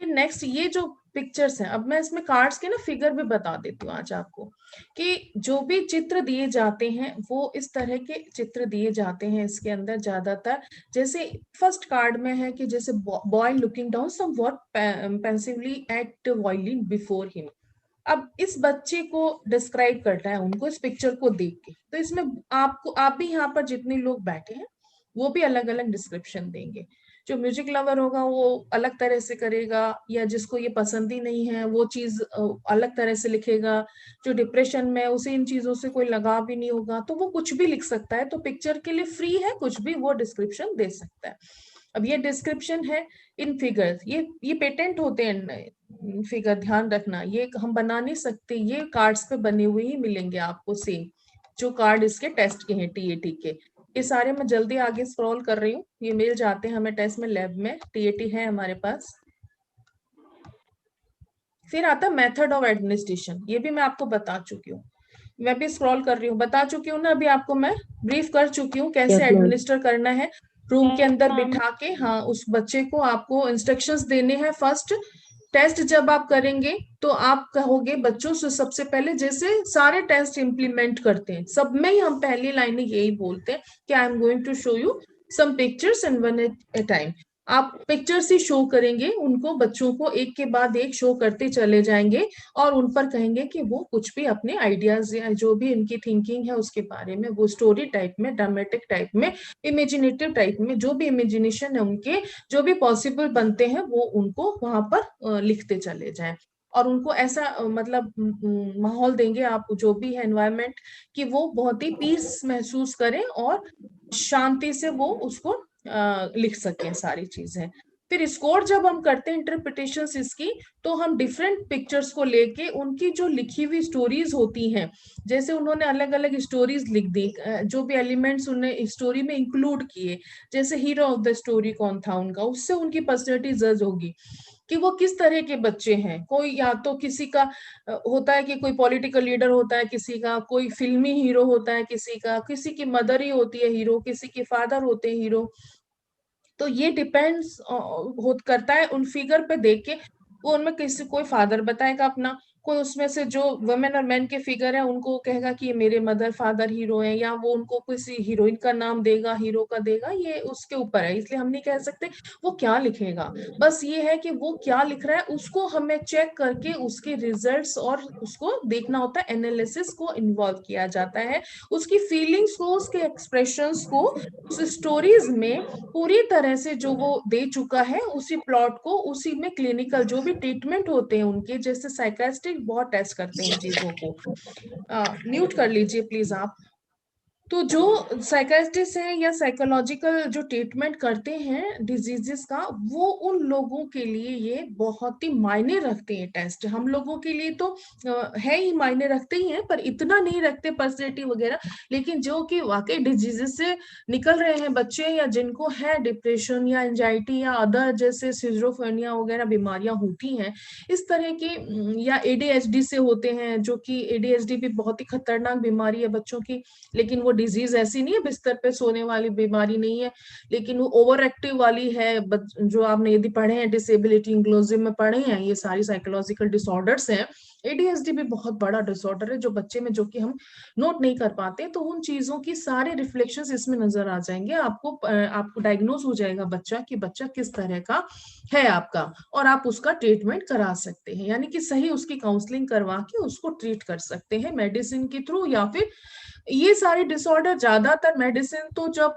फिर नेक्स्ट ये जो पिक्चर्स हैं, अब मैं इसमें कार्ड्स के ना फिगर भी बता देती हूँ आज आपको, कि जो भी चित्र दिए जाते हैं वो इस तरह के चित्र दिए जाते हैं इसके अंदर ज्यादातर। जैसे फर्स्ट कार्ड में है कि जैसे boy looking down somewhat pensively at violin before him. अब इस बच्चे को डिस्क्राइब करना है उनको इस पिक्चर को देख के, तो इसमें आपको, आप भी यहाँ पर जितने लोग बैठे हैं वो भी अलग अलग डिस्क्रिप्शन देंगे। जो म्यूजिक लवर होगा वो अलग तरह से करेगा, या जिसको ये पसंद ही नहीं है वो चीज अलग तरह से लिखेगा। जो डिप्रेशन में है, उसे इन चीजों से कोई लगाव भी नहीं होगा, तो वो कुछ भी लिख सकता है। तो पिक्चर के लिए फ्री है, कुछ भी वो डिस्क्रिप्शन दे सकता है। अब ये डिस्क्रिप्शन है इन फिगर्स, ये पेटेंट होते हैं फिगर, ध्यान रखना, ये हम बना नहीं सकते, ये कार्ड्स पे बने हुए ही मिलेंगे आपको सेम, जो कार्ड इसके टेस्ट के हैं टीएटी के। ये सारे मैं जल्दी आगे स्क्रॉल कर रही हूँ, ये मिल जाते हैं हमें टेस्ट में, लैब में टीएटी है हमारे पास। फिर आता है मेथड ऑफ एडमिनिस्ट्रेशन, ये भी मैं आपको बता चुकी हूँ, मैं भी स्क्रॉल कर रही हूँ, बता चुकी हूँ ना अभी आपको, मैं ब्रीफ कर चुकी हूँ कैसे एडमिनिस्टर करना है। रूम के अंदर बिठा के, हाँ, उस बच्चे को आपको इंस्ट्रक्शंस देने हैं। फर्स्ट टेस्ट जब आप करेंगे तो आप कहोगे बच्चों से सबसे पहले, जैसे सारे टेस्ट इंप्लीमेंट करते हैं सब में ही हम पहली लाइन में यही बोलते हैं कि I am going to show you some pictures and one at a time. आप पिक्चर्स ही शो करेंगे उनको, बच्चों को एक के बाद एक शो करते चले जाएंगे, और उन पर कहेंगे कि वो कुछ भी अपने आइडियाज या जो भी इनकी थिंकिंग है उसके बारे में, वो स्टोरी टाइप में, ड्रामेटिक टाइप में, इमेजिनेटिव टाइप में, जो भी इमेजिनेशन है उनके, जो भी पॉसिबल बनते हैं वो उनको वहां पर लिखते चले जाएं। और उनको ऐसा मतलब माहौल देंगे आप, जो भी है एनवायरनमेंट, कि वो बहुत ही पीस महसूस करें और शांति से वो उसको लिख सकें सारी चीजें। फिर स्कोर जब हम करते हैं इंटरप्रिटेशन इसकी, तो हम डिफरेंट पिक्चर्स को लेके उनकी जो लिखी हुई स्टोरीज होती हैं, जैसे उन्होंने अलग अलग स्टोरीज लिख दी, जो भी एलिमेंट्स उन्हें स्टोरी में इंक्लूड किए, जैसे हीरो ऑफ द स्टोरी कौन था उनका, उससे उनकी पर्सनैलिटी जज होगी कि वो किस तरह के बच्चे हैं। कोई या तो किसी का होता है कि कोई पॉलिटिकल लीडर होता है, किसी का कोई फिल्मी हीरो होता है, किसी का, किसी की मदर ही होती है हीरो, किसी के फादर होते हैं हीरो। तो ये डिपेंड्स हो करता है उन फिगर पे देख के, वो उनमें किसी, कोई फादर बताएगा अपना, कोई उसमें से जो वुमेन और मैन के फिगर है उनको कहेगा कि ये मेरे मदर फादर हीरो है, या वो उनको किसी हीरोइन का नाम देगा, हीरो का देगा, ये उसके ऊपर है, इसलिए हम नहीं कह सकते वो क्या लिखेगा। बस ये है कि वो क्या लिख रहा है उसको हमें चेक करके उसके रिजल्ट्स और उसको देखना होता है, एनालिसिस को इन्वॉल्व किया जाता है, उसकी फीलिंग्स को, उसके एक्सप्रेशंस को उस स्टोरीज में पूरी तरह से जो वो दे चुका है, उसी प्लॉट को, उसी में क्लिनिकल जो भी ट्रीटमेंट होते हैं उनके, जैसे साइकास्टिक बहुत टेस्ट करते हैं इन चीजों को। म्यूट कर लीजिए प्लीज आप। तो जो साइकाइट्रिस्ट है या साइकोलॉजिकल जो ट्रीटमेंट करते हैं डिजीजेस का, वो उन लोगों के लिए ये बहुत ही मायने रखते हैं टेस्ट। हम लोगों के लिए तो है ही, मायने रखते ही हैं, पर इतना नहीं रखते पर्सनैलिटी वगैरह। लेकिन जो कि वाकई डिजीजेस से निकल रहे हैं बच्चे, या जिनको है डिप्रेशन या एंजाइटी या अदर जैसे सिजोफ्रेनिया वगैरह बीमारियां होती हैं इस तरह की, या एडीएचडी से होते हैं, जो कि एडीएचडी भी बहुत ही खतरनाक बीमारी है बच्चों की, लेकिन वो डिजीज ऐसी नहीं है, बिस्तर पे सोने वाली बीमारी नहीं है, लेकिन वो ओवर एक्टिव वाली है। जो आपने यदि पढ़े हैं डिसेबिलिटी इंक्लूसिव में पढ़े हैं, ये सारी साइकोलॉजिकल डिसऑर्डर्स हैं। एडीएचडी भी बहुत बड़ा डिसऑर्डर है जो बच्चे में, जो कि हम नोट नहीं कर पाते, तो उन चीजों की सारे रिफ्लेक्शंस इसमें नजर आ जाएंगे आपको। आपको डायग्नोज हो जाएगा बच्चा कि बच्चा किस तरह का है आपका, और आप उसका ट्रीटमेंट करा सकते हैं, यानी कि सही उसकी काउंसलिंग करवा के उसको ट्रीट कर सकते हैं मेडिसिन के थ्रू, या फिर ये सारे डिसऑर्डर ज्यादातर मेडिसिन तो जब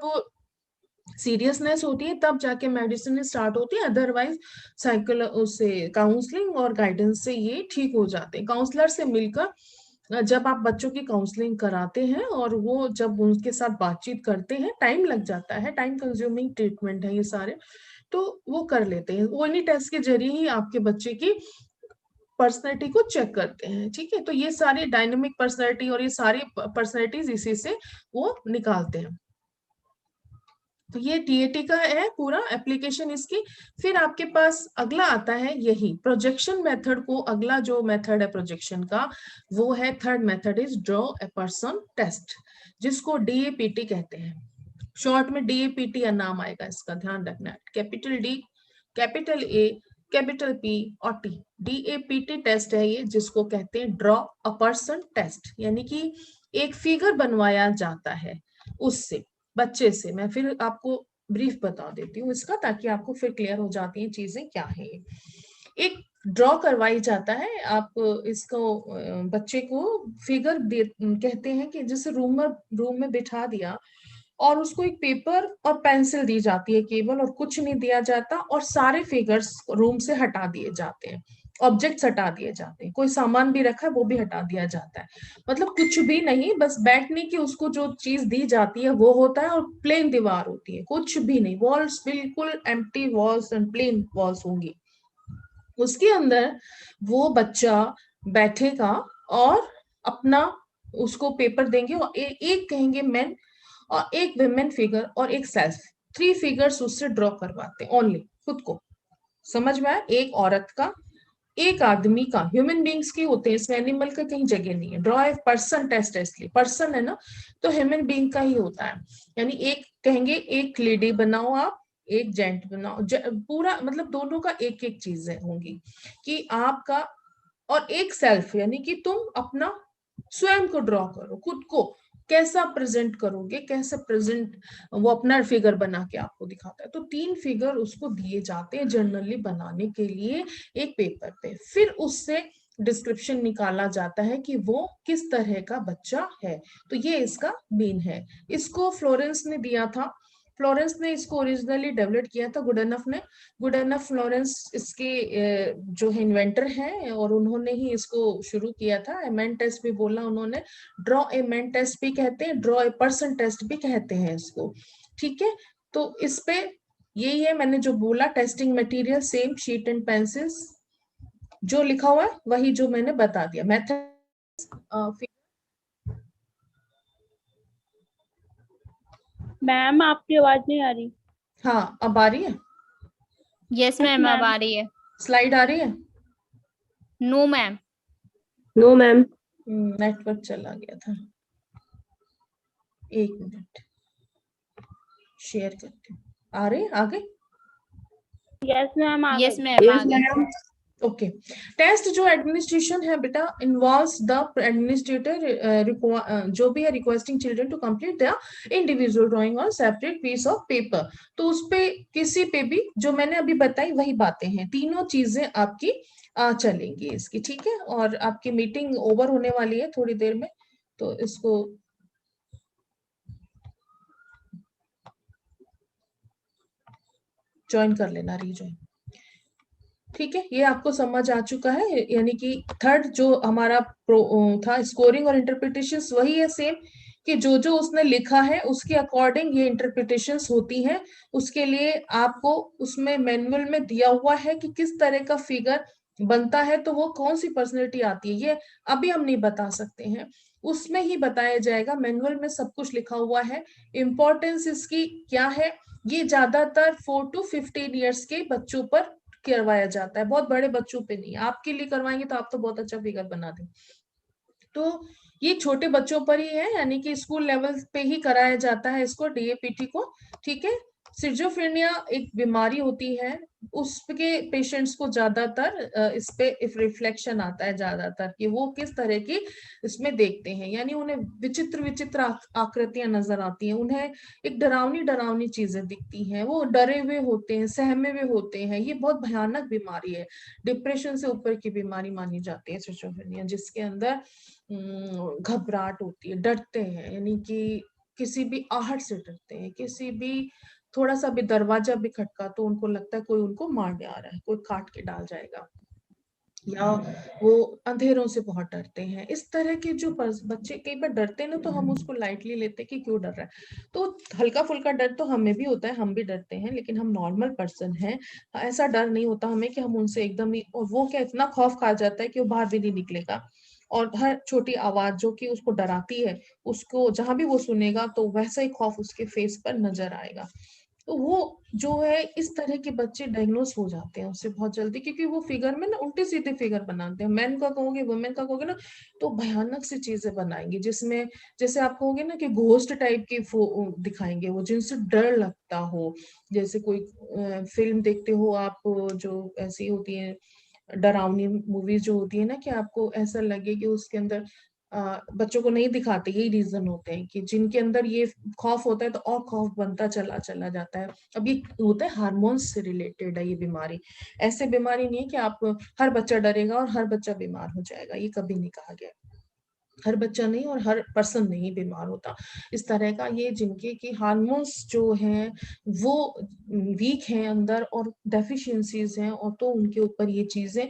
सीरियसनेस होती है तब जाके मेडिसिन स्टार्ट होती है, अदरवाइज साइकिल उससे काउंसलिंग और गाइडेंस से ये ठीक हो जाते हैं। काउंसलर से मिलकर जब आप बच्चों की काउंसलिंग कराते हैं और वो जब उनके साथ बातचीत करते हैं, टाइम लग जाता है, टाइम कंज्यूमिंग ट्रीटमेंट है ये सारे, तो वो कर लेते हैं, वो इन्हीं टेस्ट के जरिए ही आपके बच्चे की पर्सनैलिटी को चेक करते हैं। ठीक है, तो ये सारे डायनेमिक पर्सनैलिटी और ये सारी पर्सनैलिटीज इसी से वो निकालते हैं। तो ये टीएटी का है पूरा एप्लीकेशन इसकी। फिर आपके पास अगला आता है यही प्रोजेक्शन मेथड को, अगला जो मेथड है प्रोजेक्शन का वो है third method is draw a person test, जिसको डीएपीटी कहते हैं। शॉर्ट में DAPT या नाम आएगा, इसका ध्यान रखना है। Capital D, capital A, capital P और T। DAPT टेस्ट है ये, जिसको कहते हैं ड्रॉ अ पर्सन टेस्ट, यानी कि एक फिगर बनवाया जाता है उससे, बच्चे से। मैं फिर आपको ब्रीफ बता देती हूँ इसका, ताकि आपको फिर क्लियर हो जाती हैं चीजें क्या है। एक ड्रॉ करवाई जाता है, आप इसको बच्चे को फिगर दे कहते हैं कि जैसे रूम में बिठा दिया और उसको एक पेपर और पेंसिल दी जाती है केवल, और कुछ नहीं दिया जाता, और सारे फिगर्स रूम से हटा दिए जाते हैं, ऑब्जेक्ट्स हटा दिए जाते हैं, कोई सामान भी रखा है वो भी हटा दिया जाता है, मतलब कुछ भी नहीं, बस बैठने की उसको जो चीज दी जाती है वो होता है, और प्लेन दीवार होती है, कुछ भी नहीं, वॉल्स बिल्कुल empty walls and plain walls होंगी। उसके अंदर वो बच्चा बैठेगा और अपना उसको पेपर देंगे, और एक कहेंगे मेन और एक विमेन फिगर और एक सेल्फ, 3 फिगर्स उससे ड्रॉ करवाते हैं ओनली, खुद को। समझ में आया? एक औरत का, एक आदमी का, ह्यूमन बींग्स के होते हैं इसमें, एनिमल का कहीं जगह नहीं है। ड्रॉ ए पर्सन टेस्ट, इसलिए पर्सन है ना, तो ह्यूमन बींग का ही होता है। यानी एक कहेंगे एक लेडी बनाओ आप, एक जेंट बनाओ, पूरा मतलब दोनों का एक एक चीजें होंगी कि आपका, और एक सेल्फ, यानी कि तुम अपना स्वयं को ड्रॉ करो, खुद को कैसा प्रेजेंट करोगे, कैसे प्रेजेंट, वो अपना फिगर बना के आपको दिखाता है। तो 3 फिगर उसको दिए जाते हैं जनरली बनाने के लिए एक पेपर पे, फिर उससे डिस्क्रिप्शन निकाला जाता है कि वो किस तरह का बच्चा है। तो ये इसका मेन है। इसको फ्लोरेंस ने दिया था, फ्लोरेंस ने इसको ओरिजिनली डेवलप किया था, गुडनफ ने। गुडनफ फ्लोरेंस इसके जो है इन्वेंटर हैं, और उन्होंने ही इसको शुरू किया था। एमएन टेस्ट भी बोला उन्होंने, ड्रॉ ए मैन टेस्ट भी कहते हैं, ड्रॉ ए पर्सन टेस्ट भी कहते हैं इसको। ठीक है, तो इस पे यही है मैंने जो बोला, testing material same, sheet and pencils, जो लिखा हुआ है वही जो मैंने बता दिया। मेथड, मैम आपकी आवाज नहीं आ रही। हाँ अब आ रही है? यस मैम, अब आ रही है। स्लाइड आ रही है? No ma'am. No ma'am. Network चला गया था, एक मिनट शेयर करती हूँ। आ रहे आगे? यस मैम आ यस गई। मैम, आ गई। ओके। टेस्ट जो एडमिनिस्ट्रेशन है बेटा, इन्वॉल्व्स द एडमिनिस्ट्रेटर जो भी है requesting children to complete the individual drawing on separate piece of paper. तो उस पे किसी पे भी जो मैंने अभी बताई वही बातें हैं, तीनों चीजें आपकी चलेंगी इसकी। ठीक है, और आपकी मीटिंग ओवर होने वाली है थोड़ी देर में, तो इसको ज्वाइन कर लेना, रीज्वाइन। ठीक है, ये आपको समझ आ चुका है। यानी कि थर्ड जो हमारा था स्कोरिंग और इंटरप्रिटेशन, वही है सेम, कि जो जो उसने लिखा है उसके अकॉर्डिंग ये इंटरप्रिटेशंस होती हैं। उसके लिए आपको उसमें मैनुअल में दिया हुआ है कि किस तरह का फिगर बनता है, तो वो कौन सी पर्सनैलिटी आती है, ये अभी हम नहीं बता सकते हैं, उसमें ही बताया जाएगा। मैनुअल में सब कुछ लिखा हुआ है। इंपॉर्टेंस इसकी क्या है, ये ज्यादातर 4 to 15 ईयर्स के बच्चों पर करवाया जाता है, बहुत बड़े बच्चों पे नहीं। आपके लिए करवाएंगे तो आप तो बहुत अच्छा फिगर बना दें, तो ये छोटे बच्चों पर ही है, यानी कि स्कूल लेवल पे ही कराया जाता है इसको, DAPT को। ठीक है, सिजोफ्रेनिया एक बीमारी होती है, उसके पेशेंट्स को ज्यादातर इस पे रिफ्लेक्शन आता है ज्यादातर, कि वो किस तरह की इसमें देखते हैं, यानी उन्हें विचित्र विचित्र आकृतियां नजर आती हैं, उन्हें एक डरावनी डरावनी चीजें दिखती हैं, वो डरे हुए होते हैं, सहमे हुए होते हैं। ये बहुत भयानक बीमारी है, डिप्रेशन से ऊपर की बीमारी मानी जाती है सिजोफ्रेनिया, जिसके अंदर घबराहट होती है, डरते हैं, यानी कि किसी भी आहट से डरते हैं, किसी भी थोड़ा सा भी दरवाजा भी खटका तो उनको लगता है कोई उनको मारने आ रहा है, कोई काट के डाल जाएगा, या वो अंधेरों से बहुत डरते हैं। इस तरह के जो बच्चे कई बार डरते हैं ना, तो हम उसको लाइटली लेते हैं कि क्यों डर रहा है, तो हल्का फुल्का डर तो हमें भी होता है, हम भी डरते हैं, लेकिन हम नॉर्मल पर्सन हैं, ऐसा डर नहीं होता हमें कि हम उनसे एकदम ही, और वो क्या इतना खौफ खा जाता है कि वो बाहर भी नहीं निकलेगा, और हर छोटी आवाज जो कि उसको डराती है, उसको जहां भी वो सुनेगा तो वैसा ही खौफ उसके फेस पर नजर आएगा। तो वो जो है इस तरह के बच्चे डायग्नोस हो जाते हैं उससे बहुत जल्दी, क्योंकि वो फिगर में ना उल्टे सीधे फिगर बनाते हैं। मैन का कहोगे, वुमेन का कहोगे ना, तो भयानक सी चीजें बनाएंगे, जिसमें जैसे आप कहोगे ना कि घोस्ट टाइप की दिखाएंगे वो, जिनसे डर लगता हो। जैसे कोई फिल्म देखते हो आप, जो ऐसी होती है डरावनी मूवीज जो होती है ना, कि आपको ऐसा लगे कि उसके अंदर बच्चों को नहीं दिखाते, यही रीजन होते हैं कि जिनके अंदर ये खौफ होता है तो और खौफ बनता चला चला जाता है। अब ये होता है हार्मोन्स से रिलेटेड है ये बीमारी। ऐसे बीमारी नहीं है कि आप हर बच्चा डरेगा और हर बच्चा बीमार हो जाएगा, ये कभी नहीं कहा गया। हर बच्चा नहीं और हर पर्सन नहीं बीमार होता इस तरह का। ये जिनके की हार्मोन्स जो हैं वो वीक हैं अंदर और डेफिशिएंसीज हैं, और तो उनके ऊपर ये चीजें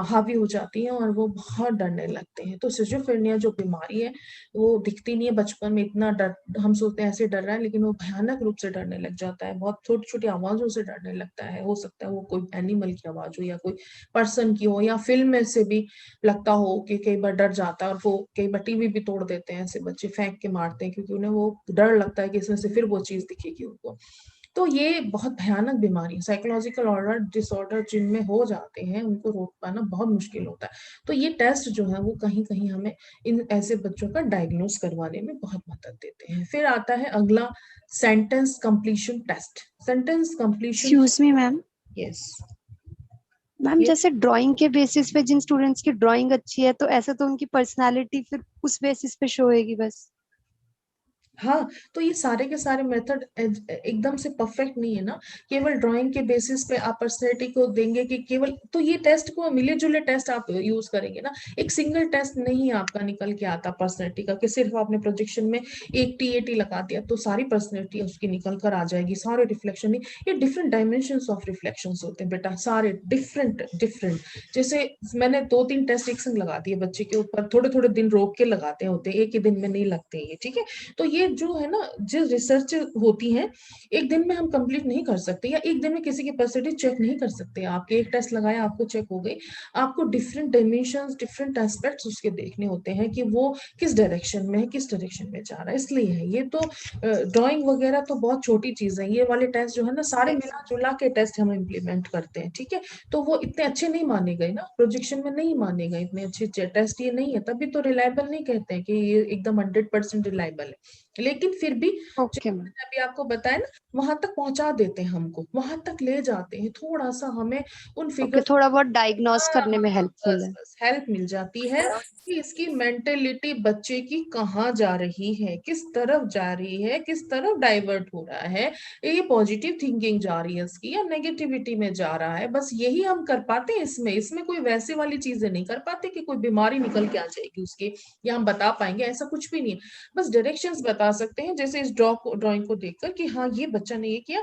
हावी हो जाती हैं और वो बहुत डरने लगते हैं। तो सिजोफ्रेनिया जो बीमारी है वो दिखती नहीं है बचपन में, इतना डर हम सोचते हैं ऐसे डर रहा है, लेकिन वो भयानक रूप से डरने लग जाता है। बहुत छोटी छोटी आवाजों से डरने लगता है। हो सकता है वो कोई एनिमल की आवाज हो या कोई पर्सन की हो, या फिल्म में से भी लगता हो कि कई बार डर जाता है और वो कई बार टीवी भी तोड़ देते हैं ऐसे बच्चे, फेंक के मारते हैं, क्योंकि उन्हें वो डर लगता है कि इसमें से फिर वो चीज दिखेगी उनको। तो ये बहुत भयानक बीमारी, साइकोलॉजिकल ऑर्डर डिसऑर्डर जिनमें हो जाते हैं उनको रोक पाना बहुत मुश्किल होता है। तो ये टेस्ट जो है वो कहीं कहीं हमें इन ऐसे बच्चों का डायग्नोस करवाने में बहुत मदद देते हैं। फिर आता है अगला, sentence completion test. Sentence completion, excuse me ma'am. Yes ma'am ये जैसे ड्राइंग के बेसिस पे जिन स्टूडेंट्स की ड्राइंग अच्छी है, तो ऐसे तो उनकी पर्सनालिटी फिर उस बेसिस पे शो होएगी बस। हाँ, तो ये सारे के सारे मेथड एकदम से परफेक्ट नहीं है ना। केवल ड्राइंग के बेसिस पे आप पर्सनैलिटी को देंगे कि केवल, तो ये टेस्ट को मिले जुले टेस्ट आप यूज करेंगे ना। एक सिंगल टेस्ट नहीं आपका निकल के आता पर्सनैलिटी का, कि सिर्फ आपने प्रोजेक्शन में एक टी लगा दिया तो सारी पर्सनैलिटी उसकी निकल कर आ जाएगी, सारे रिफ्लेक्शन नहीं। ये डिफरेंट डायमेंशन ऑफ रिफ्लेक्शन होते हैं बेटा, सारे डिफरेंट डिफरेंट। जैसे मैंने 2-3 टेस्ट एक संग लगा दिए बच्चे के ऊपर, थोड़े थोड़े दिन रोक के लगाते होते, एक ही दिन में नहीं लगते ये, ठीक है। तो ये जो है ना, जो रिसर्च होती है एक दिन में हम कंप्लीट नहीं कर सकते, या एक दिन में किसी की पर्सनैलिटी चेक नहीं कर सकते। आपके एक टेस्ट लगाया आपको चेक हो गई, आपको डिफरेंट डायमेंशंस डिफरेंट एस्पेक्ट्स उसके देखने होते हैं कि वो किस डायरेक्शन में है, किस डायरेक्शन में जा रहा है। इसलिए है ये तो ड्राइंग वगैरह तो बहुत छोटी चीज है। ये वाले टेस्ट जो है ना सारे मिला जुला के टेस्ट हम इम्प्लीमेंट करते हैं, ठीक है। तो वो इतने अच्छे नहीं माने गए ना, प्रोजेक्शन में नहीं माने गए इतने अच्छे टेस्ट, ये नहीं है, तभी तो रिलायबल नहीं कहते हैं कि ये एकदम 100% रिलायबल है। लेकिन फिर भी जो ओके मैम। मैंने अभी आपको बताया ना, वहां तक पहुंचा देते हैं, हमको वहां तक ले जाते हैं, थोड़ा सा हमें उन ओके, फिगर, थोड़ा बहुत डायग्नोस हाँ करने हाँ में हाँ, हेल्पफुल बस है। बस हेल्प मिल जाती है कि इसकी मेंटेलिटी बच्चे की कहाँ जा रही है, किस तरफ जा रही है, किस तरफ डाइवर्ट हो रहा है, ये पॉजिटिव थिंकिंग जा रही है इसकी या नेगेटिविटी में जा रहा है। बस यही हम कर पाते हैं इसमें। इसमें कोई वैसे वाली चीजें नहीं कर पाते कि कोई बीमारी निकल के आ जाएगी उसकी, या हम बता पाएंगे, ऐसा कुछ भी नहीं है। बस डायरेक्शंस बता सकते हैं, जैसे इस ड्राइंग को देखकर कि हाँ ये बच्चा ने ये किया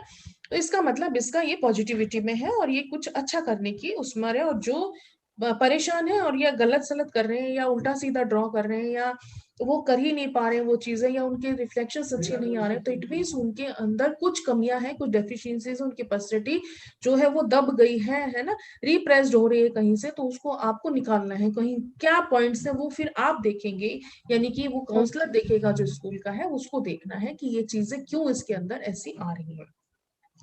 तो इसका मतलब इसका ये पॉजिटिविटी में है और ये कुछ अच्छा करने की उसमें है, और जो परेशान है और या गलत सलत कर रहे हैं या उल्टा सीधा ड्रॉ कर रहे हैं या वो कर ही नहीं पा रहे हैं वो चीजें, या उनके रिफ्लेक्शंस अच्छे नहीं आ रहे, तो इट मींस उनके अंदर कुछ कमियां हैं, कुछ डेफिशिएंसीज, उनकी पर्सनैलिटी जो है वो दब गई है ना, रिप्रेस्ड हो रही है कहीं से। तो उसको आपको निकालना है कहीं, क्या पॉइंट्स है वो फिर आप देखेंगे, यानी कि वो काउंसलर देखेगा जो स्कूल का है, उसको देखना है कि ये चीजें क्यों इसके अंदर ऐसी आ रही है।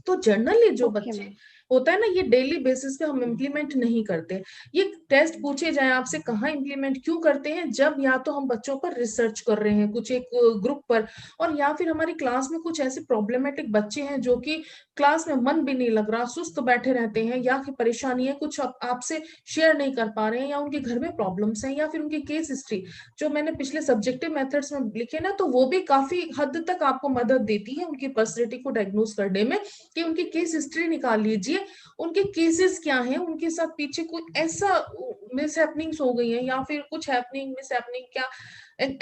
तो जनरली जो ओके बच्चे मैम। होता है ना, ये डेली बेसिस पे हम इम्प्लीमेंट नहीं करते। ये टेस्ट पूछे जाए आपसे कहाँ इम्प्लीमेंट क्यों करते हैं, जब या तो हम बच्चों पर रिसर्च कर रहे हैं कुछ एक ग्रुप पर, और या फिर हमारी क्लास में कुछ ऐसे प्रॉब्लमेटिक बच्चे हैं जो कि क्लास में मन भी नहीं लग रहा, सुस्त बैठे रहते हैं, या फिर परेशानी है कुछ आपसे शेयर नहीं कर पा रहे हैं, या उनके घर में प्रॉब्लम्स हैं, या फिर उनकी केस हिस्ट्री जो मैंने पिछले सब्जेक्टिव मेथड्स में लिखे ना, तो वो भी काफी हद तक आपको मदद देती है उनकी पर्सनैलिटी को डायग्नोस करने में। कि उनकी केस हिस्ट्री निकाल लीजिए, उनके केसेस क्या हैं, उनके साथ पीछे कोई ऐसा मिस हैपनिंग्स हो गई है, या फिर कुछ हैपनिंग मिस हैपनिंग क्या,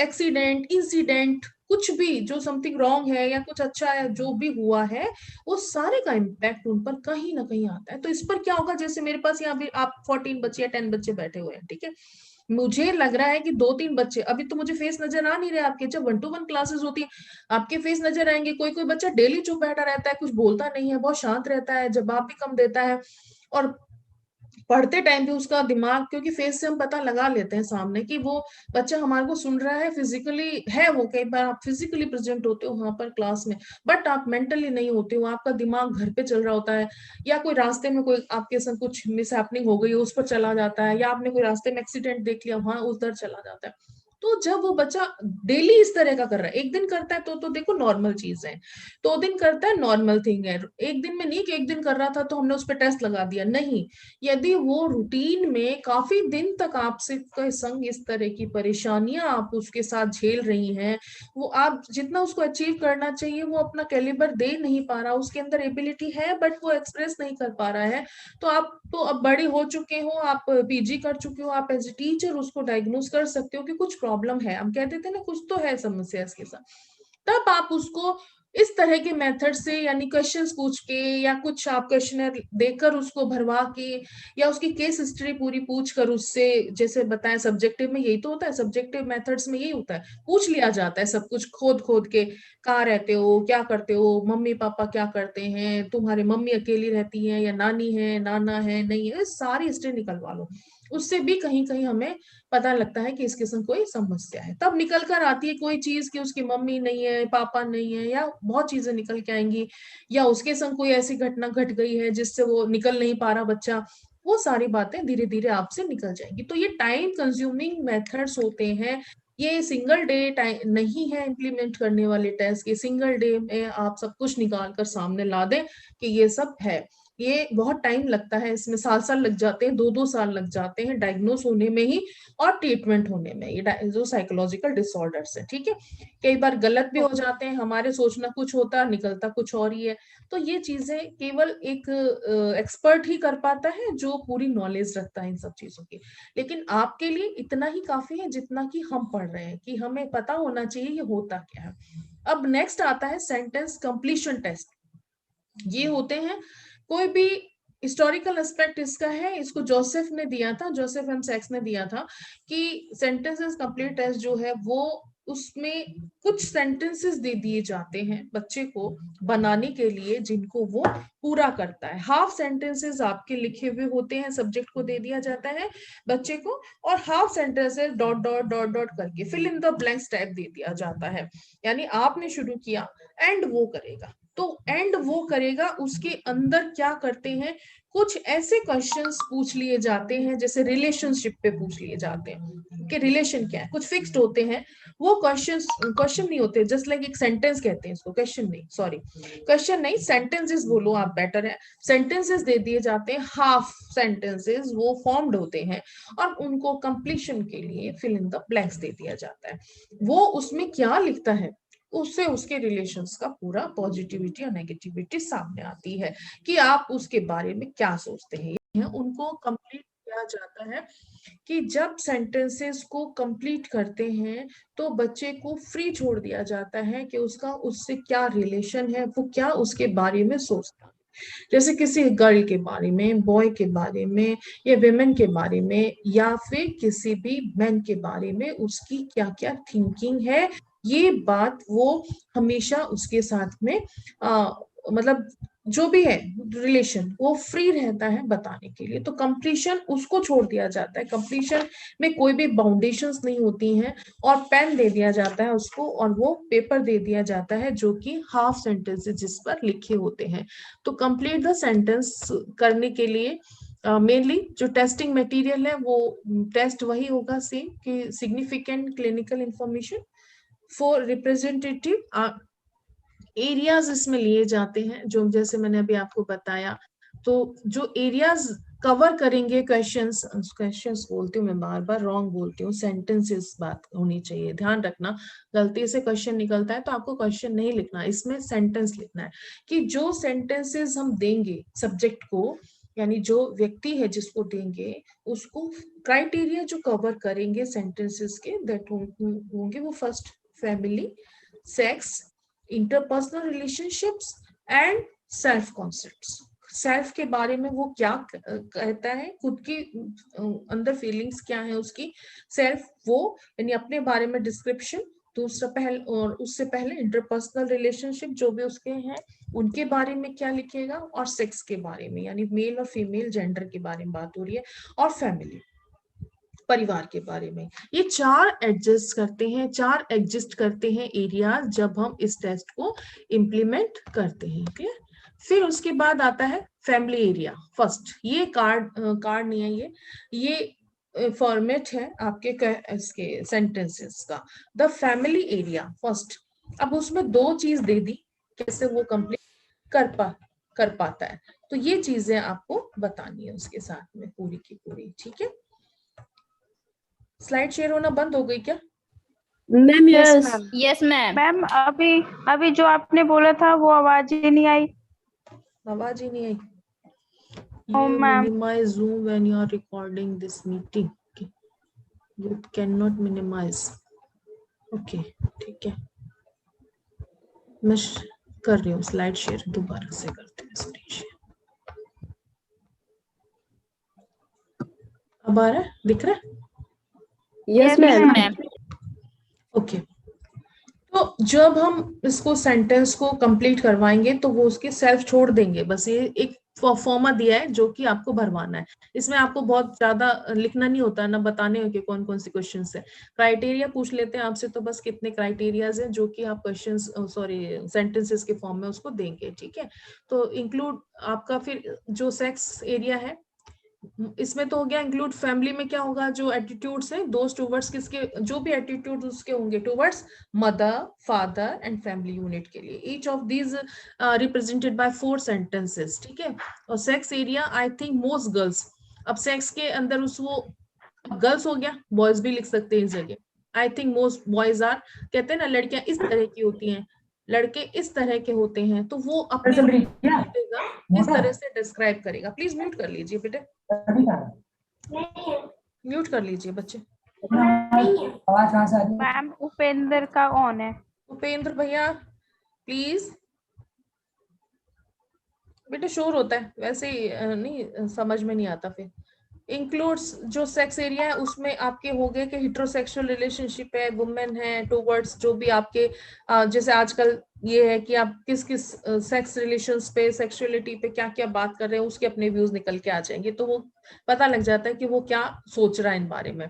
एक्सीडेंट इंसिडेंट कुछ भी जो समथिंग रॉन्ग है या कुछ अच्छा है जो भी हुआ है, वो सारे का इम्पैक्ट उन पर कहीं ना कहीं आता है। तो इस पर क्या होगा, जैसे मेरे पास यहाँ भी आप 14 बच्चे या 10 बच्चे बैठे हुए हैं, ठीक है। मुझे लग रहा है कि 2-3 बच्चे, अभी तो मुझे फेस नजर आ नहीं रहे आपके, जब 1-to-1 क्लासेस होती है आपके फेस नजर आएंगे। कोई कोई बच्चा डेली चुप बैठा रहता है, कुछ बोलता नहीं है, बहुत शांत रहता है, जवाब भी कम देता है, और पढ़ते टाइम भी उसका दिमाग, क्योंकि फेस से हम पता लगा लेते हैं सामने कि वो बच्चा हमारे को सुन रहा है, फिजिकली है वो, कई बार आप फिजिकली प्रेजेंट होते हो वहां पर क्लास में बट आप मेंटली नहीं होते हो, आपका दिमाग घर पे चल रहा होता है, या कोई रास्ते में कोई आपके संग कुछ मिसहैपनिंग हो गई उस पर चला जाता है, या आपने कोई रास्ते में एक्सीडेंट देख लिया वहां उधर चला जाता है। तो जब वो बच्चा डेली इस तरह का कर रहा है, एक दिन करता है तो देखो नॉर्मल चीज है, 2 दिन करता है नॉर्मल थिंग है, एक दिन में नहीं कि एक दिन कर रहा था तो हमने उस पर टेस्ट लगा दिया, नहीं। यदि वो रूटीन में काफी दिन तक आपसे के संग इस तरह की परेशानियां आप उसके साथ झेल रही हैं, वो आप जितना उसको अचीव करना चाहिए वो अपना कैलिबर दे नहीं पा रहा, उसके अंदर एबिलिटी है बट वो एक्सप्रेस नहीं कर पा रहा है, तो आप तो अब बड़े हो चुके हो, आप पीजी कर चुके हो, आप एज ए टीचर उसको डायग्नोज कर सकते हो कि कुछ प्रॉब्लम है, हम कहते थे ना कुछ तो है समस्या इसके साथ। तब आप उसको इस तरह के मेथड से, यानी क्वेश्चंस पूछ के या कुछ आप क्वेश्चनर देकर उसको भरवा के, या उसकी केस हिस्ट्री पूरी पूछ कर उससे, जैसे बताएं सब्जेक्टिव में यही तो होता है, सब्जेक्टिव मेथड्स में यही होता है, पूछ लिया जाता है सब कुछ खोद खोद के, कहाँ रहते हो, क्या करते हो, मम्मी पापा क्या करते हैं, तुम्हारी मम्मी अकेली रहती है या नानी है, नाना है, नहीं है, सारी हिस्ट्री निकलवा लो, उससे भी कहीं कहीं हमें पता लगता है कि इसके संग कोई समस्या है। तब निकल कर आती है कोई चीज कि उसकी मम्मी नहीं है, पापा नहीं है, या बहुत चीजें निकल के आएंगी, या उसके संग कोई ऐसी घटना घट गई है जिससे वो निकल नहीं पा रहा बच्चा, वो सारी बातें धीरे धीरे आपसे निकल जाएंगी। तो ये टाइम कंज्यूमिंग मेथड्स होते हैं, ये सिंगल डे टाइम नहीं है इम्प्लीमेंट करने वाले टेस्ट के, सिंगल डे में आप सब कुछ निकाल कर सामने ला दें कि ये सब है। ये बहुत टाइम लगता है, इसमें साल साल लग जाते हैं, 2-2 साल लग जाते हैं डायग्नोस होने में ही और ट्रीटमेंट होने में, ये जो साइकोलॉजिकल डिसऑर्डर्स है, ठीक है। कई बार गलत भी हो जाते हैं, हमारे सोचना कुछ होता है निकलता कुछ और ही है। तो ये चीजें केवल एक एक्सपर्ट ही कर पाता है जो पूरी नॉलेज रखता है इन सब चीजों की। लेकिन आपके लिए इतना ही काफी है जितना कि हम पढ़ रहे हैं, कि हमें पता होना चाहिए ये होता क्या है। अब नेक्स्ट आता है सेंटेंस कंप्लीशन टेस्ट। ये होते हैं कोई भी हिस्टोरिकल एस्पेक्ट इसका है, इसको जोसेफ ने दिया था, जोसेफ एम सेक्स ने दिया था कि सेंटेंसेस कंप्लीट टेस्ट जो है वो, उसमें कुछ सेंटेंसेस दे दिए जाते हैं बच्चे को बनाने के लिए जिनको वो पूरा करता है। हाफ सेंटेंसेस आपके लिखे हुए होते हैं, सब्जेक्ट को दे दिया जाता है बच्चे को, और half sentences dot dot dot dot करके fill in the blanks type दे दिया जाता है। यानी आपने शुरू किया, एंड वो करेगा, तो एंड वो करेगा, उसके अंदर क्या करते हैं, कुछ ऐसे क्वेश्चंस पूछ लिए जाते हैं, जैसे रिलेशनशिप पे पूछ लिए जाते हैं कि रिलेशन क्या है, कुछ फिक्स्ड होते हैं वो क्वेश्चन नहीं होते, जस्ट लाइक एक सेंटेंस कहते हैं इसको, क्वेश्चन नहीं, सॉरी क्वेश्चन नहीं, सेंटेंसेस बोलो आप, बेटर है। सेंटेंसेस दे दिए जाते हैं, हाफ सेंटेंसेस वो फॉर्म्ड होते हैं, और उनको कंप्लीशन के लिए फिल इन द ब्लैंक्स दे दिया जाता है। वो उसमें क्या लिखता है उससे उसके रिलेशंस का पूरा पॉजिटिविटी और नेगेटिविटी सामने आती है कि आप उसके बारे में क्या सोचते हैं। उनको कंप्लीट किया जाता है कि जब सेंटेंसेस को कंप्लीट करते हैं तो बच्चे को फ्री छोड़ दिया जाता है कि उसका उससे क्या रिलेशन है, वो क्या उसके बारे में सोचता है, जैसे किसी गर्ल के बारे में, बॉय के बारे में, या विमेन के बारे में, या फिर किसी भी मैन के बारे में उसकी क्या क्या थिंकिंग है, ये बात वो हमेशा उसके साथ में मतलब जो भी है रिलेशन वो फ्री रहता है बताने के लिए। तो कंप्लीशन उसको छोड़ दिया जाता है, कंप्लीशन में कोई भी बाउंडेशंस नहीं होती हैं, और पेन दे दिया जाता है उसको, और वो पेपर दे दिया जाता है जो कि हाफ सेंटेंसेस जिस पर लिखे होते हैं। तो कंप्लीट द सेंटेंस करने के लिए मेनली जो टेस्टिंग मटेरियल है वो टेस्ट वही होगा सेम कि significant clinical information, 4 representative areas इसमें लिए जाते हैं, जो जैसे मैंने अभी आपको बताया। तो जो एरियाज कवर करेंगे क्वेश्चंस बोलती हूँ मैं, बार बार रॉन्ग बोलती हूँ, सेंटेंसेस बात होनी चाहिए, ध्यान रखना, गलती से क्वेश्चन निकलता है तो आपको क्वेश्चन नहीं लिखना, इसमें सेंटेंस लिखना है कि जो सेंटेंसेस हम देंगे सब्जेक्ट को, यानी जो व्यक्ति है जिसको देंगे उसको क्राइटेरिया जो कवर करेंगे सेंटेंसेस के, दैट होंगे वो first family, sex, interpersonal relationships and self concepts. Self के बारे में वो क्या कहता है, खुद की अंदर फीलिंग्स क्या है उसकी, सेल्फ वो यानी अपने बारे में डिस्क्रिप्शन, दूसरा पहले और उससे पहले इंटरपर्सनल रिलेशनशिप जो भी उसके हैं उनके बारे में क्या लिखेगा, और सेक्स के बारे में यानी मेल और फीमेल जेंडर के बारे में बात हो रही है, और फैमिली परिवार के बारे में। ये चार एग्जिस्ट करते हैं एरिया जब हम इस टेस्ट को इम्प्लीमेंट करते हैं। क्लियर? फिर उसके बाद आता है फैमिली एरिया फर्स्ट। ये कार्ड नहीं है, ये फॉर्मेट है आपके इसके सेंटेंसेस का। The family area first. अब उसमें दो चीज दे दी, कैसे वो कंप्लीट कर पाता है, तो ये चीजें आपको बतानी है उसके साथ में पूरी की पूरी। ठीक है, स्लाइड शेयर होना बंद हो गई क्या? Ma'am yes yes ma'am. Yes ma'am. Ma'am अभी जो आपने बोला था वो आवाज ही नहीं आई। आवाज ही नहीं आई। Oh, You ma'am. minimize Zoom when you are recording this meeting. Okay. You cannot minimize. Okay, ठीक है। मैं कर रही हूँ स्लाइड शेयर, दोबारा से करते हैं स्क्रीन शेयर। अब आ रहा है, दिख रहा है? Yes ma'am. मैम। ओके, तो जब हम इसको सेंटेंस को कंप्लीट करवाएंगे तो वो उसके सेल्फ छोड़ देंगे। बस ये एक फॉर्मा दिया है जो कि आपको भरवाना है। इसमें आपको बहुत ज्यादा लिखना नहीं होता ना, बताने हो कि कौन कौन से क्वेश्चन है। क्राइटेरिया पूछ लेते हैं आपसे, तो बस कितने क्राइटेरियाज हैं जो कि आप क्वेश्चंस सेंटेंसेस के फॉर्म में उसको देंगे। ठीक है, तो इंक्लूड आपका फिर जो सेक्स एरिया है इसमें तो हो गया इंक्लूड। फैमिली में क्या होगा, जो एटीट्यूड्स हैं दोस्त टूवर्ड्स किसके, जो भी एटीट्यूड उसके होंगे towards mother father and family unit के लिए। Each of these represented by 4 sentences. ठीक है, और sex area I think most girls. अब सेक्स के अंदर उस वो गर्ल्स हो गया, बॉयज भी लिख सकते हैं इस जगह। I think most boys are, कहते हैं ना लड़कियां इस तरह की होती हैं, लड़के इस तरह के होते हैं, तो वो अपने किस तरह से डिस्क्राइब करेगा। प्लीज म्यूट कर लीजिए बेटे, म्यूट कर लीजिए बच्चे। मैम उपेंद्र का ऑन है। उपेंद्र भैया प्लीज। बेटे शोर होता है वैसे ही, नहीं समझ में नहीं आता। फिर इंक्लूड्स जो सेक्स एरिया है उसमें आपके हो गए कि हेटेरोसेक्सुअल रिलेशनशिप है, वुमेन है टूवर्ड्स जो भी आपके जैसे आजकल ये है कि आप किस किस सेक्स रिलेशंस पे, सेक्सुअलिटी पे क्या क्या बात कर रहे हैं, उसके अपने व्यूज निकल के आ जाएंगे, तो वो पता लग जाता है कि वो क्या सोच रहा है इन बारे में।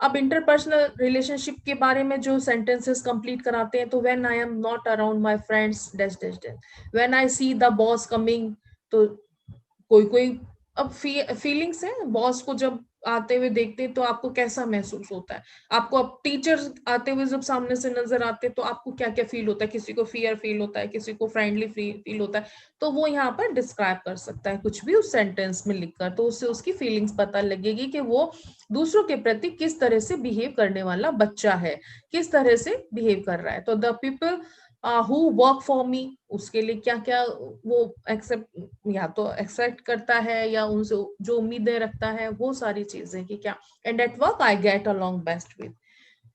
अब इंटरपर्सनल रिलेशनशिप के बारे में जो सेंटेंसेस कंप्लीट कराते हैं, तो when I am not around my friends dash dash dash, when I see the boss coming, तो कोई कोई अब फीलिंग्स है, बॉस को जब आते हुए देखते हैं तो आपको कैसा महसूस होता है, आपको अब टीचर्स आते हुए जब सामने से नजर आते हैं तो आपको क्या क्या फील होता है, किसी को फियर फील होता है, किसी को फ्रेंडली फील होता है, तो वो यहाँ पर डिस्क्राइब कर सकता है कुछ भी उस सेंटेंस में लिखकर, तो उससे उसकी फीलिंग्स पता लगेगी कि वो दूसरों के प्रति किस तरह से बिहेव करने वाला बच्चा है, किस तरह से बिहेव कर रहा है। तो the people who work for me, उसके लिए क्या क्या वो एक्सेप्ट या तो एक्सेप्ट करता है या उनसे जो उम्मीदें रखता है, वो सारी चीजें कि क्या। And at work I get along best with,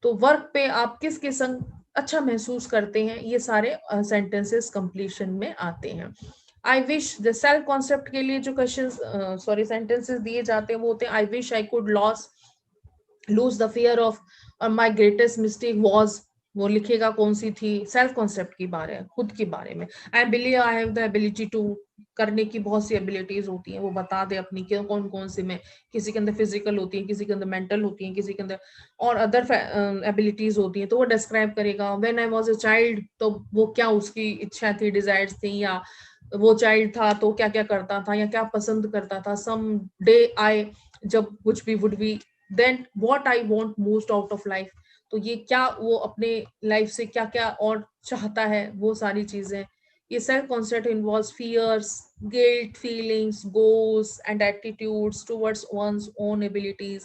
तो वर्क पे आप किसके संग अच्छा महसूस करते हैं, ये सारे सेंटेंसेस कंप्लीशन में आते हैं। I wish, the self concept के लिए जो क्वेश्चन सेंटेंसेस दिए जाते हैं वो होते हैं I wish I could lose the fear of, my greatest mistake was, वो लिखेगा कौन सी थी, सेल्फ कॉन्सेप्ट की बारे में, खुद के बारे में। I believe I have the ability to, करने की बहुत सी एबिलिटीज होती हैं, वो बता दे अपनी कि कौन कौन सी में, किसी के अंदर फिजिकल होती है, किसी के अंदर मेंटल होती है, किसी के अंदर और अदर एबिलिटीज होती हैं, तो वो डिस्क्राइब करेगा। When I was a child, तो वो क्या उसकी इच्छा थी, डिजायर्स थी, या वो चाइल्ड था तो क्या क्या करता था या क्या पसंद करता था। सम डे आई, जब कुछ भी would be, then what I want most out of life, तो ये क्या वो अपने लाइफ से क्या क्या और चाहता है, वो सारी चीजें। ये self concept involves fears, guilt feelings, goals and attitudes towards one's own abilities,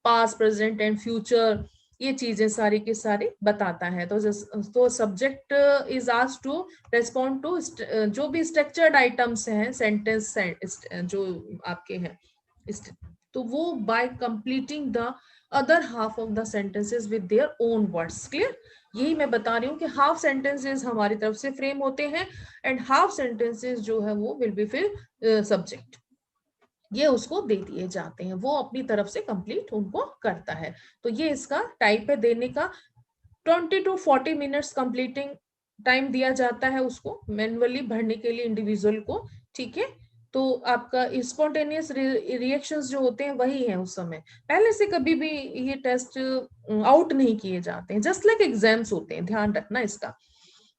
past present and future, ये चीजें सारी की सारी बताता है। तो subject is asked to respond to जो भी स्ट्रक्चर्ड आइटम्स हैं सेंटेंस जो आपके हैं, तो वो bye completing the other half of the sentences with their own words. Clear? यही मैं बता रही हूँ कि हाफ सेंटेंसेस हमारी तरफ से फ्रेम होते हैं एंड हाफ सेंटेंसेस जो है वो विल बी फिर सब्जेक्ट, ये उसको दे दिए जाते हैं, वो अपनी तरफ से कंप्लीट उनको करता है। तो ये इसका टाइप है देने का। 20 to 40 मिनट्स कंप्लीटिंग टाइम दिया जाता है उसको मैन्युअली भरने के लिए इंडिविजुअल को, ठीक है। तो आपका स्पॉन्टेनियस रिएक्शंस जो होते हैं वही है उस समय, पहले से कभी भी ये टेस्ट आउट नहीं किए जाते हैं, जस्ट लाइक एग्जाम्स होते हैं, ध्यान रखना इसका।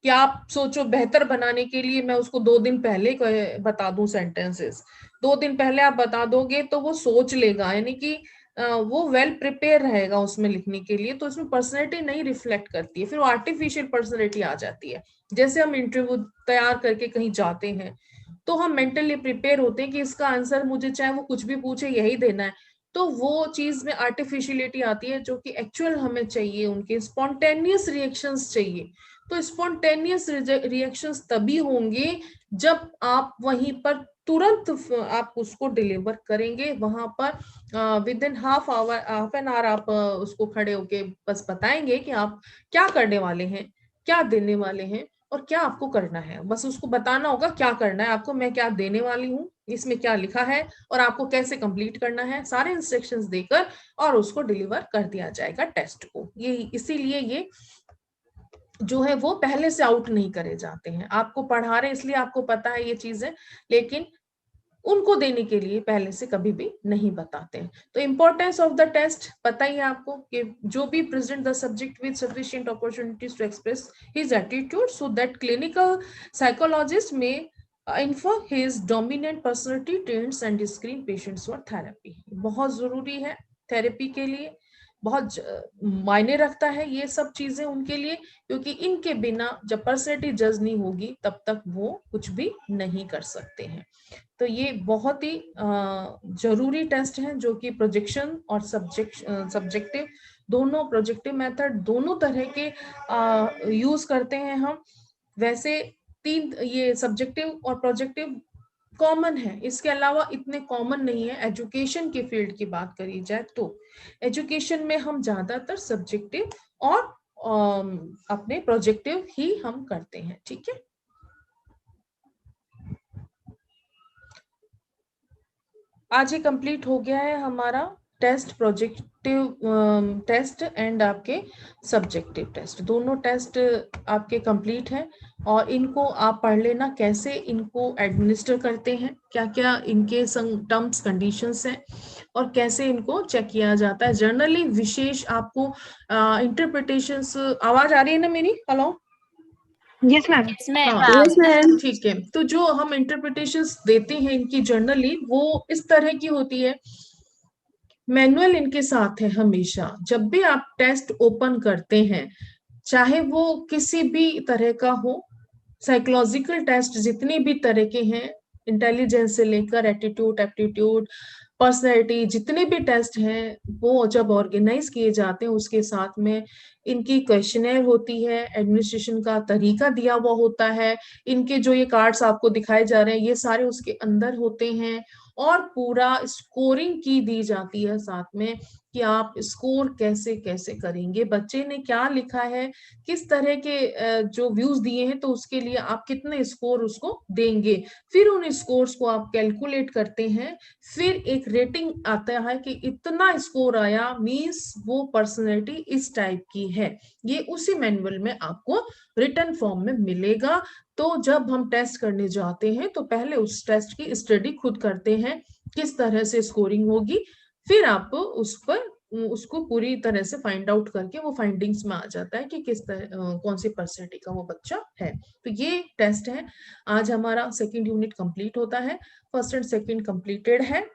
कि आप सोचो बेहतर बनाने के लिए मैं उसको 2 दिन पहले बता दूं सेंटेंसेस, 2 दिन पहले आप बता दोगे तो वो सोच लेगा, यानी कि वो वेल प्रिपेयर रहेगा उसमें लिखने के लिए, तो इसमें पर्सनैलिटी नहीं रिफ्लेक्ट करती है, फिर वो आर्टिफिशियल पर्सनैलिटी आ जाती है। जैसे हम इंटरव्यू तैयार करके कहीं जाते हैं तो हम मेंटली प्रिपेयर होते हैं कि इसका आंसर मुझे चाहे वो कुछ भी पूछे यही देना है, तो वो चीज में आर्टिफिशियलिटी आती है, जो कि एक्चुअल हमें चाहिए, उनके स्पॉन्टेनियस रिएक्शंस चाहिए। तो स्पॉन्टेनियस रिएक्शंस तभी होंगे जब आप वहीं पर तुरंत आप उसको डिलीवर करेंगे, वहां पर with in half an hour आप उसको खड़े होके बस बताएंगे कि आप क्या करने वाले हैं, क्या देने वाले हैं और क्या आपको करना है। बस उसको बताना होगा क्या करना है आपको, मैं क्या देने वाली हूँ, इसमें क्या लिखा है और आपको कैसे कंप्लीट करना है, सारे इंस्ट्रक्शंस देकर और उसको डिलीवर कर दिया जाएगा टेस्ट को। ये इसीलिए ये जो है वो पहले से आउट नहीं करे जाते हैं, आपको पढ़ा रहे इसलिए आपको पता है ये चीजें, लेकिन उनको देने के लिए पहले से कभी भी नहीं बताते हैं। तो इंपॉर्टेंस ऑफ द टेस्ट पता ही है आपको कि जो भी present the subject with sufficient opportunities to express his attitude so that clinical psychologist में infer his dominant personality traits and screen patients for therapy। बहुत जरूरी है थेरेपी के लिए, बहुत मायने रखता है ये सब चीजें उनके लिए, क्योंकि इनके बिना जब पर्सनैलिटी जज नहीं होगी तब तक वो कुछ भी नहीं कर सकते हैं। तो ये बहुत ही जरूरी टेस्ट है जो कि प्रोजेक्शन और सब्जेक्टिव दोनों, प्रोजेक्टिव मेथड दोनों तरह के यूज करते हैं हम। वैसे 3 ये सब्जेक्टिव और प्रोजेक्टिव कॉमन है, इसके अलावा इतने कॉमन नहीं है। एजुकेशन के फील्ड की बात करी जाए तो एजुकेशन में हम ज्यादातर सब्जेक्टिव और अपने प्रोजेक्टिव ही हम करते हैं, ठीक है। आज ये कंप्लीट हो गया है हमारा टेस्ट, प्रोजेक्टिव टेस्ट एंड आपके सब्जेक्टिव टेस्ट, दोनों टेस्ट आपके कंप्लीट हैं। और इनको आप पढ़ लेना कैसे इनको एडमिनिस्टर करते हैं, क्या क्या इनके टर्म्स कंडीशंस हैं और कैसे इनको चेक किया जाता है। जनरली विशेष आपको इंटरप्रिटेशंस, आवाज आ रही है ना मेरी? Hello, yes ma'am. Yes, ma'am. हाँ, ठीक है। तो जो हम इंटरप्रिटेशंस देते हैं इनकी जनरली वो इस तरह की होती है, मैनुअल इनके साथ है हमेशा। जब भी आप टेस्ट ओपन करते हैं, चाहे वो किसी भी तरह का हो, साइकोलॉजिकल टेस्ट जितने भी तरह के हैं, इंटेलिजेंस से लेकर एटीट्यूड, एप्टीट्यूड, पर्सनैलिटी, जितने भी टेस्ट हैं वो जब ऑर्गेनाइज किए जाते हैं उसके साथ में इनकी क्वेश्चनर होती है, एडमिनिस्ट्रेशन का तरीका दिया हुआ होता है, इनके जो ये कार्ड्स आपको दिखाए जा रहे हैं ये सारे उसके अंदर होते हैं, और पूरा स्कोरिंग की दी जाती है साथ में कि आप स्कोर कैसे कैसे करेंगे, बच्चे ने क्या लिखा है, किस तरह के जो व्यूज दिए हैं तो उसके लिए आप कितने स्कोर उसको देंगे। फिर उन स्कोर्स को आप कैलकुलेट करते हैं, फिर एक रेटिंग आता है कि इतना स्कोर आया मींस वो पर्सनैलिटी इस टाइप की है। ये उसी मैनुअल में आपको रिटन फॉर्म में मिलेगा। तो जब हम टेस्ट करने जाते हैं तो पहले उस टेस्ट की स्टडी खुद करते हैं, किस तरह से स्कोरिंग होगी, फिर आप उस पर उसको पूरी तरह से फाइंड आउट करके वो फाइंडिंग्स में आ जाता है कि किस तरह कौन सी पर्सनैलिटी का वो बच्चा है। तो ये टेस्ट है। आज हमारा सेकंड यूनिट कंप्लीट होता है, फर्स्ट एंड सेकंड कंप्लीटेड है।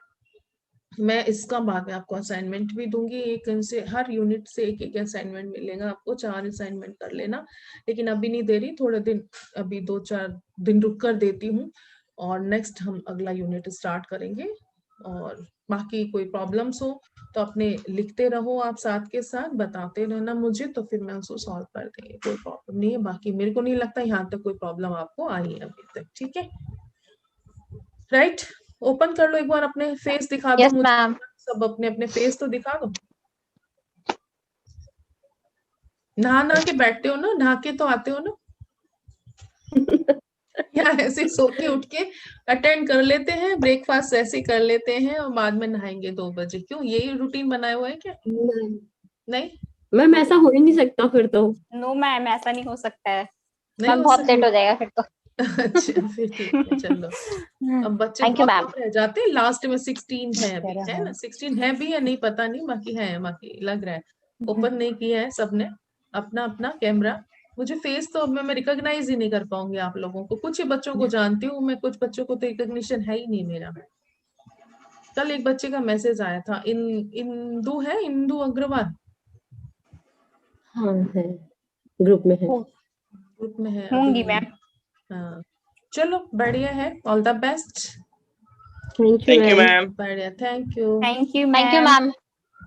मैं इसका बाद में आपको असाइनमेंट भी दूंगी, एक इनसे हर यूनिट से एक एक असाइनमेंट मिलेगा आपको, 4 असाइनमेंट कर लेना, लेकिन अभी नहीं दे रही, थोड़े दिन अभी 2-4 दिन रुक कर देती हूँ और नेक्स्ट हम अगला यूनिट स्टार्ट करेंगे। और बाकी कोई प्रॉब्लम्स हो तो अपने लिखते रहो, आप साथ के साथ बताते रहना मुझे, तो फिर मैं उसको सॉल्व कर देंगे, कोई प्रॉब्लम नहीं है। बाकी मेरे को नहीं लगता यहाँ तक कोई प्रॉब्लम आपको आई है अभी तक, ठीक है राइट। ओपन कर लो एक बार, अपने फेस दिखा दो Yes, मुझे, ma'am. सब अपने अपने फेस तो दिखा दो। नहा के बैठते हो ना, नहा के तो आते हो ना या ऐसे सो के उठ के अटेंड कर लेते हैं, ब्रेकफास्ट ऐसे कर लेते हैं और बाद में नहाएंगे 2 बजे, क्यों यही रूटीन बनाया हुआ है क्या? नहीं, मैम ऐसा हो ही नहीं सकता फिर तो। नो मैम, ऐसा नहीं हो सकता है। नहीं मैम हो बहुत सकता। लेट हो जाएगा फिर तो। अच्छा फिर ठीक है चलो। अब बच्चे Thank you, बहुत ma'am. कम रह जाते हैं, लास्ट में 16 है अभी, है ना? 16 है भी या नहीं पता नहीं, बाकी लग रहा है। ओपन नहीं किया है सबने अपना अपना कैमरा। मुझे फेस तो अब मैं रिकॉग्नाइज ही नहीं कर पाऊंगी आप लोगों को। कुछ ही बच्चों को जानती हूँ मैं, कुछ बच्चों को तो रिकॉग्निशन है ही नहीं मेरा। कल एक बच्चे का मैसेज आया था, इंदू है, इंदू अग्रवाल हाँ है, ग्रुप में है। ग्रुप में है होंगी अभी। मैम। हाँ चलो बढ़िया है, all the best. Thank you thank you ma'am. Ma'am. बढ़िया, thank you. Thank you thank you ma'am.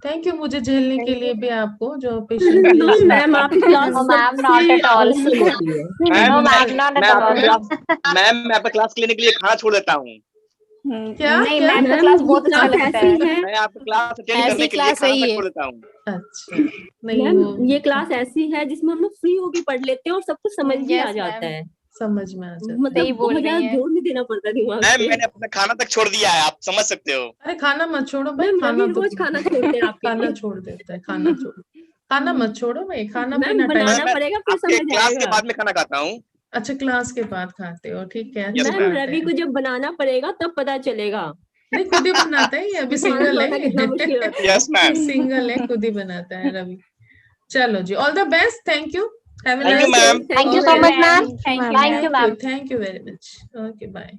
Thank you मुझे झेलने के लिए भी, आपको जो नो पेशेंटली मैम, आपकी क्लास No, ma'am, not सबसे at all. awesome होती है। Ma'am No, ma'am, not at मैं all. आपका क्लास मैम मैं आपका क्लास लेने के लिए खाना छोड़ देता हूँ। क्या नहीं क्या? मैम का मैम क्लास ये बहुत अच्छा क्लास लगता ऐसी है। है, मैं आपका क्लास अटेंड ऐसी करने के लिए क्लास खाना सही तक है। छोड़ देता हूँ। अच्छा नहीं मैम वो ये क्लास ऐसी है जिसमें हम लोग फ्री होके पढ़ लेते हैं और सब कुछ समझ भी Yes, आ जाता ma'am. है। समझ में आ जाता है। मतलब सही बोल बहुत रही ज्यादा हैं। जोर नहीं देना पड़ता दिमाग मैम पे। मैंने अपना खाना तक छोड़ दिया है, आप समझ सकते हो। अरे खाना मत छोड़ो भाई, मैम खाना रवि तो रोज खाना छोड़ते हैं आपके खाना लिए। छोड़ देता है, खाना छोड़। खाना मत छोड़ो भाई, खाना मैम पीना टाइम। बनाना मैं पड़ेगा फिर आपके समझ क्लास के आएगा। बाद में खाना खाता हूँ। अच्छा क्लास के बाद खाते हो, ठीक है, अच्छी Yes, मैम ma'am. बात रवि है। को जब बनाना पड़ेगा तब पता चलेगा नहीं खुद ही बनाता है, ये अभी कि खाना सिंगल बनाना कितना मुश्किल है। होता है। Yes ma'am. सिंगल है, खुद ही बनाता है रवि। चलो जी, all the best, thank you, have a Thank you, nice ma'am. Thank you so much, ma'am. Thank you, Thank you, ma'am. ma'am. Thank you very much, okay bye.